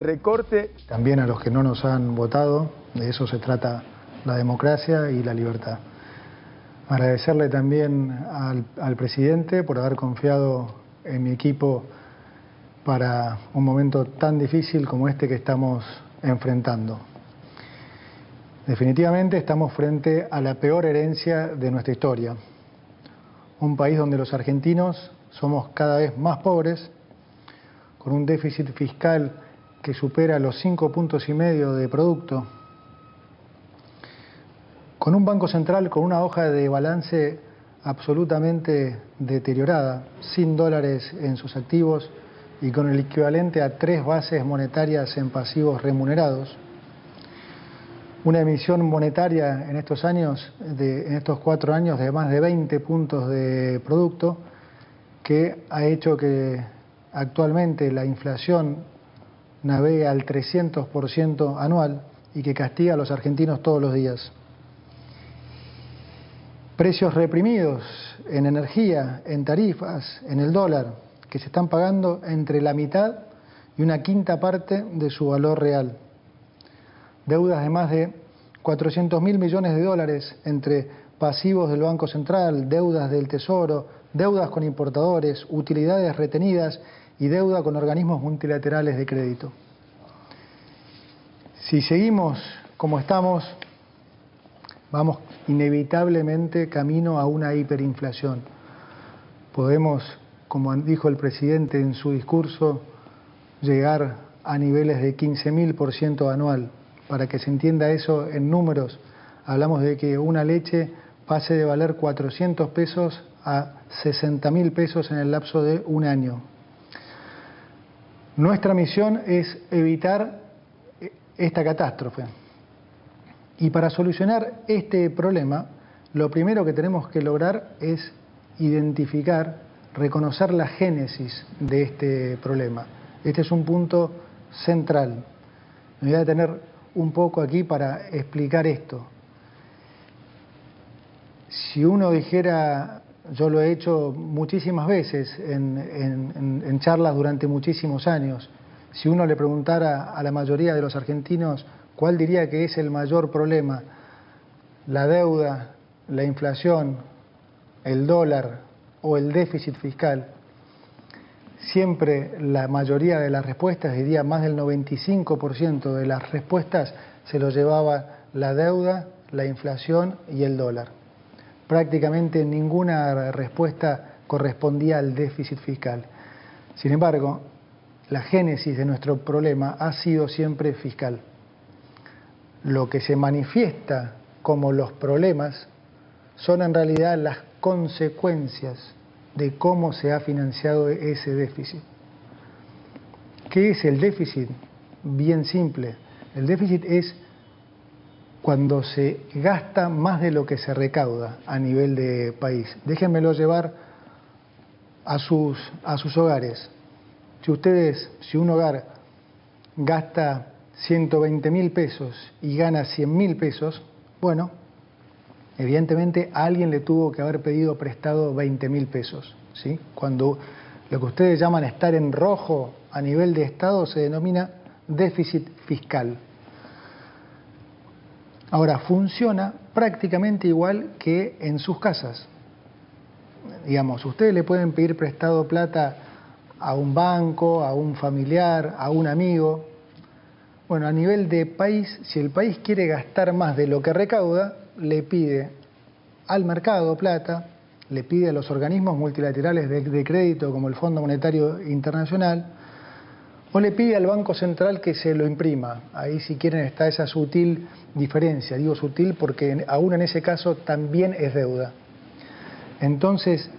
Recorte. También a los que no nos han votado, de eso se trata la democracia y la libertad. Agradecerle también al presidente por haber confiado en mi equipo para un momento tan difícil como este que estamos enfrentando. Definitivamente estamos frente a la peor herencia de nuestra historia. Un país donde los argentinos somos cada vez más pobres, con un déficit fiscal que supera los 5,5 puntos de producto, con un Banco Central con una hoja de balance absolutamente deteriorada, sin dólares en sus activos y con el equivalente a 3 bases monetarias en pasivos remunerados. Una emisión monetaria en estos años, en estos 4 años, de más de 20 puntos de producto, que ha hecho que actualmente la inflación navegue al 300% anual y que castiga a los argentinos todos los días. Precios reprimidos en energía, en tarifas, en el dólar, que se están pagando entre la mitad y una quinta parte de su valor real. Deudas de más de 400.000 millones de dólares entre pasivos del Banco Central, deudas del Tesoro, deudas con importadores, utilidades retenidas y deuda con organismos multilaterales de crédito. Si seguimos como estamos, vamos inevitablemente camino a una hiperinflación. Podemos, como dijo el presidente en su discurso, llegar a niveles de 15.000% anual. Para que se entienda eso en números, hablamos de que una leche pase de valer 400 pesos a 60.000 pesos en el lapso de un año. Nuestra misión es evitar esta catástrofe. Y para solucionar este problema, lo primero que tenemos que lograr es identificar, reconocer la génesis de este problema. Este es un punto central. Me voy a detener un poco aquí para explicar esto. Si uno dijera, yo lo he hecho muchísimas veces en charlas durante muchísimos años, si uno le preguntara a la mayoría de los argentinos cuál diría que es el mayor problema, la deuda, la inflación, el dólar o el déficit fiscal, siempre la mayoría de las respuestas, diría más del 95% de las respuestas, se lo llevaba la deuda, la inflación y el dólar. Prácticamente ninguna respuesta correspondía al déficit fiscal. Sin embargo, la génesis de nuestro problema ha sido siempre fiscal. Lo que se manifiesta como los problemas son en realidad las consecuencias de cómo se ha financiado ese déficit. ¿Qué es el déficit? Bien simple. El déficit es cuando se gasta más de lo que se recauda a nivel de país. Déjenmelo llevar a sus hogares. Si un hogar gasta 120.000 pesos y gana 100.000 pesos, bueno, evidentemente a alguien le tuvo que haber pedido prestado 20.000 pesos, ¿sí? Cuando lo que ustedes llaman estar en rojo a nivel de Estado se denomina déficit fiscal. Ahora, funciona prácticamente igual que en sus casas. Digamos, ustedes le pueden pedir prestado plata a un banco, a un familiar, a un amigo. Bueno, a nivel de país, si el país quiere gastar más de lo que recauda, le pide al mercado plata, le pide a los organismos multilaterales de crédito como el Fondo Monetario Internacional, o le pide al Banco Central que se lo imprima. Ahí, si quieren, está esa sutil diferencia. Digo sutil porque aún en ese caso también es deuda. Entonces,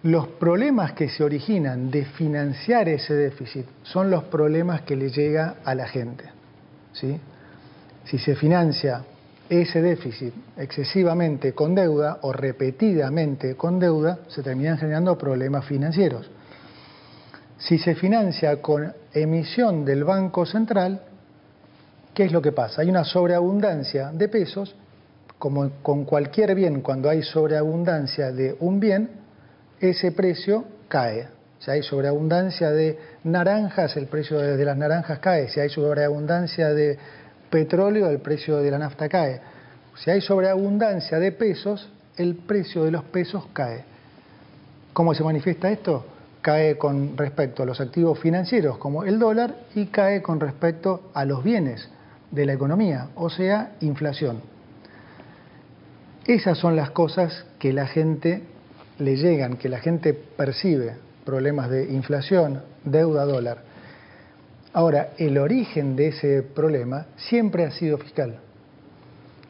los problemas que se originan de financiar ese déficit son los problemas que le llega a la gente, ¿sí? Si se financia ese déficit excesivamente con deuda o repetidamente con deuda, se terminan generando problemas financieros. Si se financia con emisión del Banco Central, ¿qué es lo que pasa? Hay una sobreabundancia de pesos, como con cualquier bien, cuando hay sobreabundancia de un bien, ese precio cae, Si hay sobreabundancia de naranjas, el precio de las naranjas cae. Si hay sobreabundancia de petróleo, el precio de la nafta cae. Si hay sobreabundancia de pesos, el precio de los pesos cae. ¿Cómo se manifiesta esto? Cae con respecto a los activos financieros, como el dólar, y cae con respecto a los bienes de la economía, o sea, inflación. Esas son las cosas que la gente le llegan, que la gente percibe, problemas de inflación, deuda, dólar. Ahora, el origen de ese problema siempre ha sido fiscal.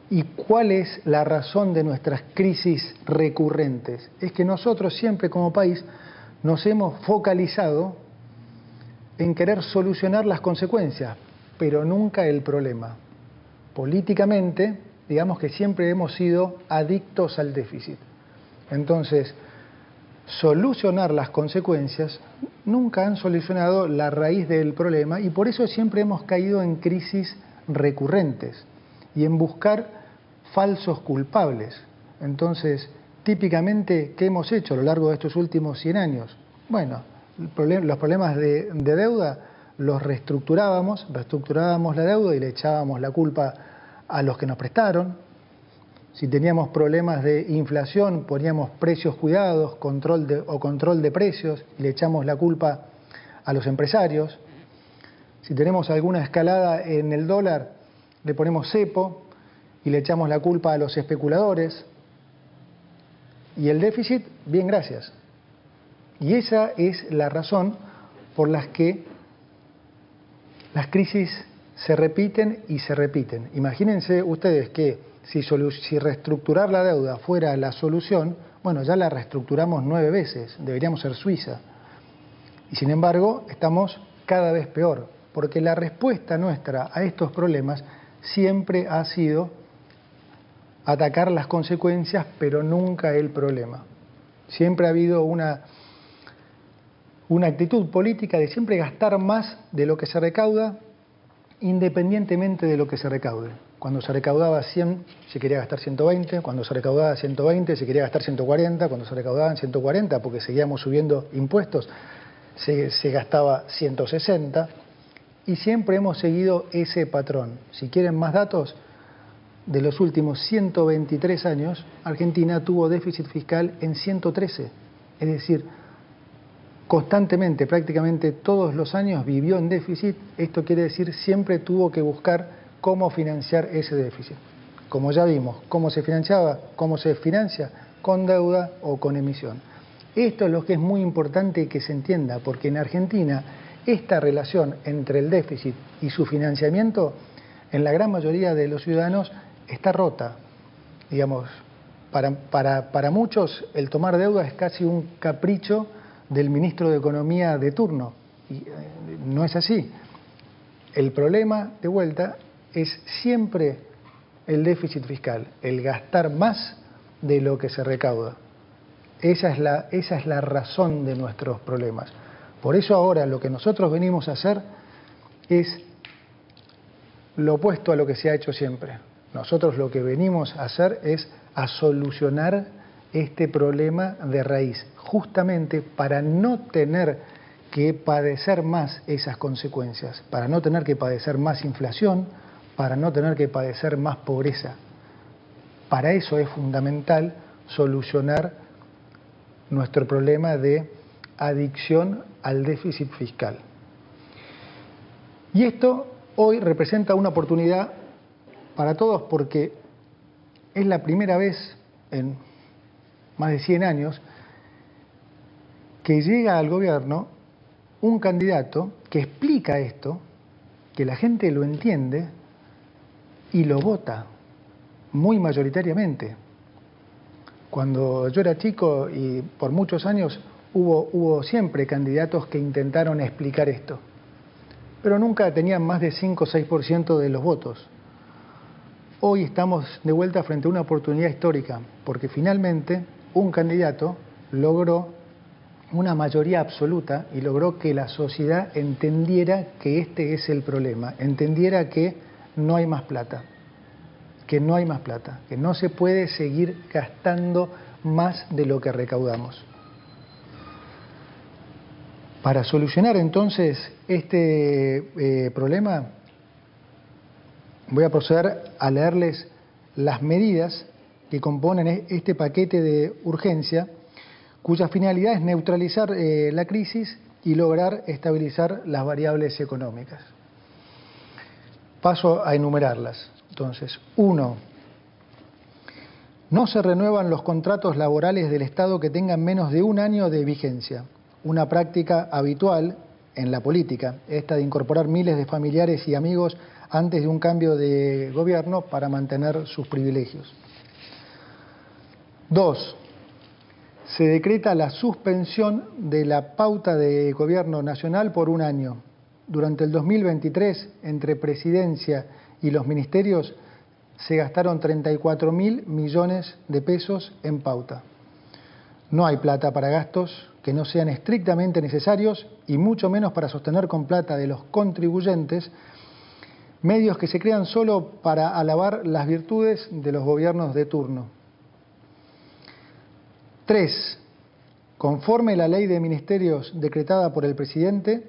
¿Y cuál es la razón de nuestras crisis recurrentes? Es que nosotros siempre como país nos hemos focalizado en querer solucionar las consecuencias, pero nunca el problema. Políticamente, digamos que siempre hemos sido adictos al déficit. Entonces, solucionar las consecuencias nunca han solucionado la raíz del problema y por eso siempre hemos caído en crisis recurrentes y en buscar falsos culpables. Entonces, típicamente, ¿qué hemos hecho a lo largo de estos últimos 100 años? Bueno, los problemas de deuda los reestructurábamos la deuda y le echábamos la culpa a los que nos prestaron. Si teníamos problemas de inflación, poníamos precios cuidados, control de precios y le echamos la culpa a los empresarios. Si tenemos alguna escalada en el dólar, le ponemos cepo y le echamos la culpa a los especuladores. Y el déficit, bien, gracias. Y esa es la razón por la que las crisis se repiten y se repiten. Imagínense ustedes que si reestructurar la deuda fuera la solución, bueno, ya la reestructuramos 9 veces, deberíamos ser Suiza. Y sin embargo, estamos cada vez peor, porque la respuesta nuestra a estos problemas siempre ha sido atacar las consecuencias, pero nunca el problema. Siempre ha habido una actitud política de siempre gastar más de lo que se recauda, independientemente de lo que se recaude. Cuando se recaudaba 100, se quería gastar 120, cuando se recaudaba 120, se quería gastar 140, cuando se recaudaban 140, porque seguíamos subiendo impuestos, se gastaba 160, y siempre hemos seguido ese patrón. Si quieren más datos, de los últimos 123 años, Argentina tuvo déficit fiscal en 113, es decir, constantemente, prácticamente todos los años vivió en déficit. Esto quiere decir siempre tuvo que buscar cómo financiar ese déficit. Como ya vimos, cómo se financiaba, cómo se financia, con deuda o con emisión. Esto es lo que es muy importante que se entienda, porque en Argentina esta relación entre el déficit y su financiamiento, en la gran mayoría de los ciudadanos, está rota. Digamos, para muchos el tomar deuda es casi un capricho del ministro de Economía de turno, y no es así. El problema, de vuelta, es siempre el déficit fiscal, el gastar más de lo que se recauda. Esa es la razón de nuestros problemas. Por eso ahora lo que nosotros venimos a hacer es lo opuesto a lo que se ha hecho siempre. Nosotros lo que venimos a hacer es a solucionar este problema de raíz, justamente para no tener que padecer más esas consecuencias, para no tener que padecer más inflación, para no tener que padecer más pobreza. Para eso es fundamental solucionar nuestro problema de adicción al déficit fiscal. Y esto hoy representa una oportunidad para todos porque es la primera vez en más de 100 años que llega al gobierno un candidato que explica esto, que la gente lo entiende y lo vota muy mayoritariamente. Cuando yo era chico y por muchos años hubo siempre candidatos que intentaron explicar esto, pero nunca tenían más de 5 o 6% de los votos. Hoy estamos de vuelta frente a una oportunidad histórica, porque finalmente un candidato logró una mayoría absoluta y logró que la sociedad entendiera que este es el problema, entendiera que no hay más plata, que no se puede seguir gastando más de lo que recaudamos. Para solucionar entonces este problema, voy a proceder a leerles las medidas que componen este paquete de urgencia, cuya finalidad es neutralizar la crisis y lograr estabilizar las variables económicas. Paso a enumerarlas. Entonces, 1. No se renuevan los contratos laborales del Estado que tengan menos de un año de vigencia. Una práctica habitual en la política, esta de incorporar miles de familiares y amigos antes de un cambio de gobierno para mantener sus privilegios. 2. Se decreta la suspensión de la pauta de gobierno nacional por un año. Durante el 2023, entre Presidencia y los ministerios, se gastaron 34.000 millones de pesos en pauta. No hay plata para gastos que no sean estrictamente necesarios y mucho menos para sostener con plata de los contribuyentes medios que se crean solo para alabar las virtudes de los gobiernos de turno. 3. Conforme la ley de ministerios decretada por el presidente,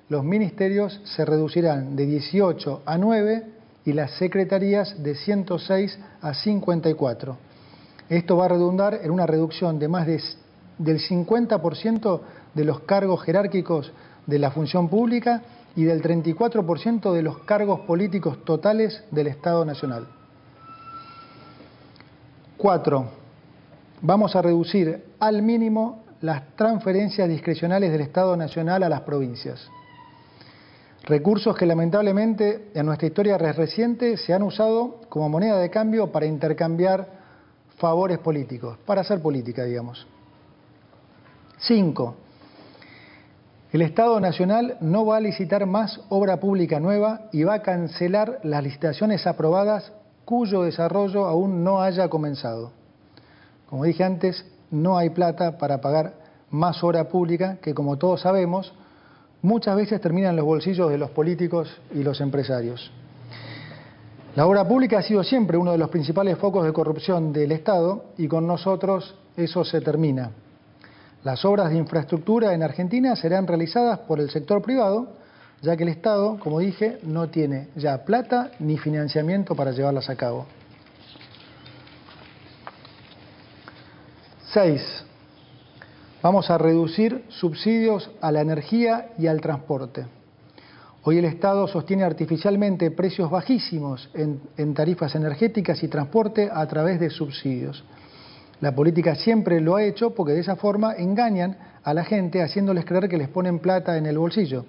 los ministerios se reducirán de 18 a 9 y las secretarías de 106 a 54. Esto va a redundar en una reducción de más del 50% de los cargos jerárquicos de la función pública y del 34% de los cargos políticos totales del Estado Nacional. 4. Vamos a reducir al mínimo las transferencias discrecionales del Estado Nacional a las provincias. Recursos que lamentablemente en nuestra historia reciente se han usado como moneda de cambio para intercambiar favores políticos, para hacer política, digamos. 5. El Estado Nacional no va a licitar más obra pública nueva y va a cancelar las licitaciones aprobadas cuyo desarrollo aún no haya comenzado. Como dije antes, no hay plata para pagar más obra pública que, como todos sabemos, muchas veces termina en los bolsillos de los políticos y los empresarios. La obra pública ha sido siempre uno de los principales focos de corrupción del Estado y con nosotros eso se termina. Las obras de infraestructura en Argentina serán realizadas por el sector privado, ya que el Estado, como dije, no tiene ya plata ni financiamiento para llevarlas a cabo. 6. Vamos a reducir subsidios a la energía y al transporte. Hoy el Estado sostiene artificialmente precios bajísimos en tarifas energéticas y transporte a través de subsidios. La política siempre lo ha hecho porque de esa forma engañan a la gente haciéndoles creer que les ponen plata en el bolsillo.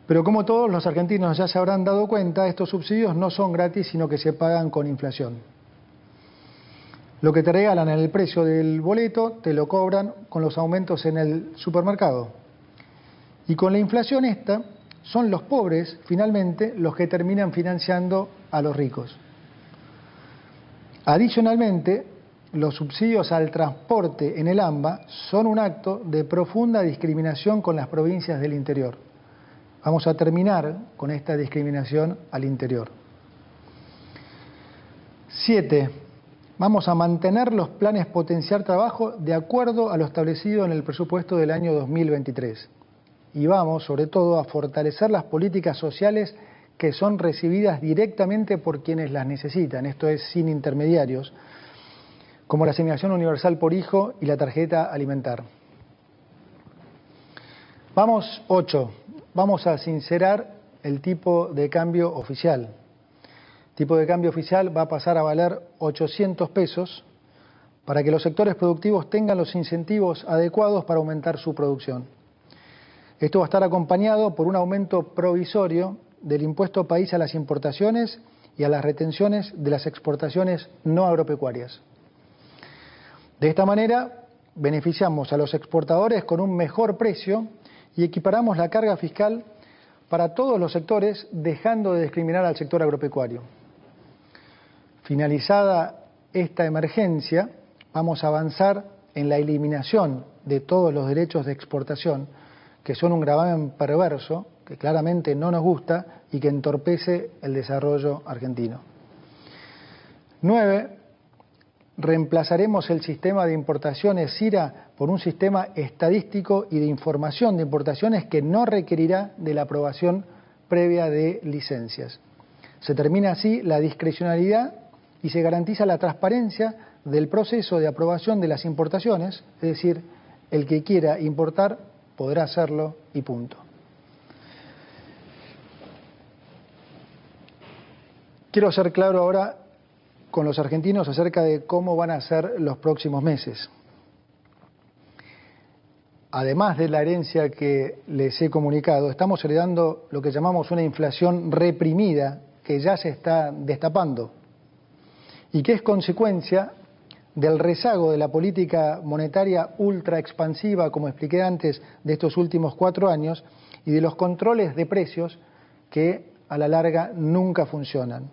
Pero como todos los argentinos ya se habrán dado cuenta, estos subsidios no son gratis, sino que se pagan con inflación. Lo que te regalan en el precio del boleto te lo cobran con los aumentos en el supermercado. Y con la inflación esta, son los pobres, finalmente, los que terminan financiando a los ricos. Adicionalmente, los subsidios al transporte en el AMBA son un acto de profunda discriminación con las provincias del interior. Vamos a terminar con esta discriminación al interior. 7. Vamos a mantener los planes potenciar trabajo de acuerdo a lo establecido en el presupuesto del año 2023. Y vamos, sobre todo, a fortalecer las políticas sociales que son recibidas directamente por quienes las necesitan, esto es, sin intermediarios, como la asignación universal por hijo y la tarjeta alimentar. 8. Vamos a sincerar el tipo de cambio oficial. El tipo de cambio oficial va a pasar a valer 800 pesos para que los sectores productivos tengan los incentivos adecuados para aumentar su producción. Esto va a estar acompañado por un aumento provisorio del impuesto país a las importaciones y a las retenciones de las exportaciones no agropecuarias. De esta manera, beneficiamos a los exportadores con un mejor precio y equiparamos la carga fiscal para todos los sectores, dejando de discriminar al sector agropecuario. Finalizada esta emergencia, vamos a avanzar en la eliminación de todos los derechos de exportación, que son un gravamen perverso, que claramente no nos gusta y que entorpece el desarrollo argentino. 9. reemplazaremos el sistema de importaciones SIRA por un sistema estadístico y de información de importaciones que no requerirá de la aprobación previa de licencias. Se termina así la discrecionalidad y se garantiza la transparencia del proceso de aprobación de las importaciones, es decir, el que quiera importar podrá hacerlo y punto. Quiero ser claro ahora con los argentinos acerca de cómo van a ser los próximos meses. Además de la herencia que les he comunicado, estamos heredando lo que llamamos una inflación reprimida que ya se está destapando y que es consecuencia del rezago de la política monetaria ultra expansiva, como expliqué antes, de estos últimos 4 años y de los controles de precios que a la larga nunca funcionan.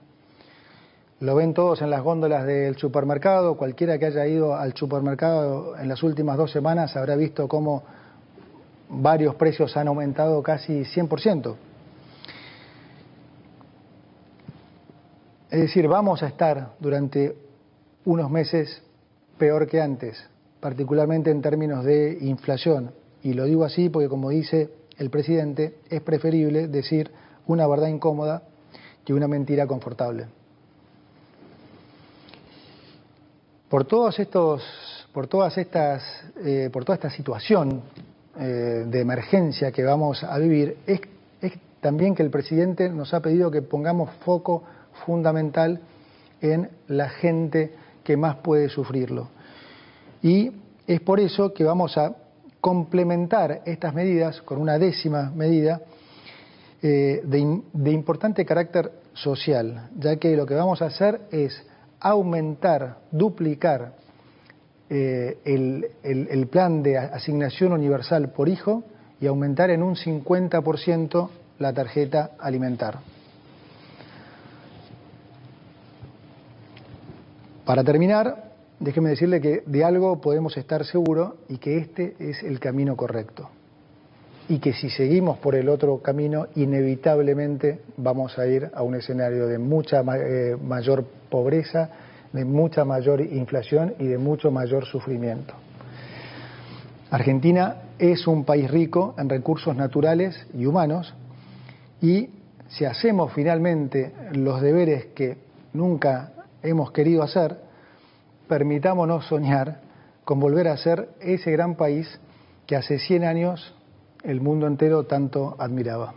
Lo ven todos en las góndolas del supermercado. Cualquiera que haya ido al supermercado en las últimas 2 semanas habrá visto cómo varios precios han aumentado casi 100%. Es decir, vamos a estar durante unos meses peor que antes, particularmente en términos de inflación. Y lo digo así porque, como dice el presidente, es preferible decir una verdad incómoda que una mentira confortable. Por toda esta situación de emergencia que vamos a vivir, es también que el presidente nos ha pedido que pongamos foco fundamental en la gente que más puede sufrirlo. Y es por eso que vamos a complementar estas medidas con una 10ª medida de importante carácter social, ya que lo que vamos a hacer es aumentar, duplicar el plan de asignación universal por hijo y aumentar en un 50% la tarjeta alimentar. Para terminar, déjeme decirle que de algo podemos estar seguros y que este es el camino correcto. Y que si seguimos por el otro camino, inevitablemente vamos a ir a un escenario de mucha mayor pobreza, de mucha mayor inflación y de mucho mayor sufrimiento. Argentina es un país rico en recursos naturales y humanos y si hacemos finalmente los deberes que nunca hemos querido hacer, permitámonos soñar con volver a ser ese gran país que hace 100 años el mundo entero tanto admiraba.